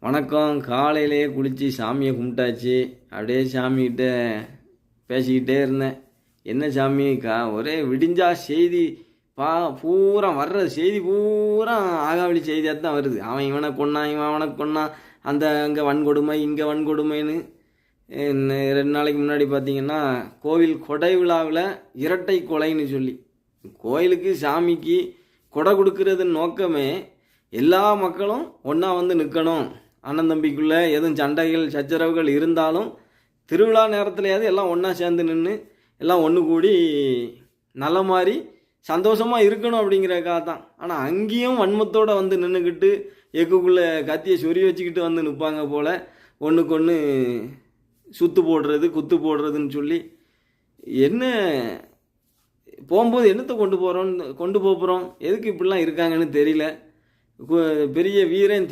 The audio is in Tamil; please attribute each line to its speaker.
Speaker 1: வணக்கம். காலையிலேயே குளித்து சாமியை கும்பிட்டாச்சு. அப்படியே சாமிகிட்ட பேசிக்கிட்டே இருந்தேன். என்ன சாமி ஒரே விடிஞ்சா செய்தி பூரா வர்ற செய்தி பூரா ஆகாவளி செய்தியாக தான் வருது. அவன் இவனை கொன்னான், இவன் அவனை கொன்னான், அந்த அங்கே வன்கொடுமை இங்கே வன்கொடுமைன்னு. 2 நாளைக்கு முன்னாடி பார்த்தீங்கன்னா கோவில் கொடை விழாவில் இரட்டை கொலைன்னு சொல்லி, கோயிலுக்கு சாமிக்கு கொடை கொடுக்கறது நோக்கமே எல்லா மக்களும் ஒன்றா வந்து நிற்கணும். அண்ணன் தம்பிக்குள்ளே எதுவும் சண்டைகள் சச்சரவுகள் இருந்தாலும் திருவிழா நேரத்துலையாவது எல்லாம் ஒன்றா சேர்ந்து நின்று எல்லாம் ஒன்று கூடி நல்ல மாதிரி சந்தோஷமாக இருக்கணும் அப்படிங்கிறக்காக தான். ஆனால் அங்கேயும் வன்மத்தோடு வந்து நின்றுக்கிட்டு எக்குள்ளே கத்தியை சொறி வச்சுக்கிட்டு வந்து நிற்பாங்க போல். ஒன்றுக்கு ஒன்று சுத்து போடுறது குத்து போடுறதுன்னு சொல்லி என்ன போகும்போது என்னத்தை கொண்டு போகிறோம், எதுக்கு இப்படிலாம் இருக்காங்கன்னு தெரியல. பெரிய வீரன்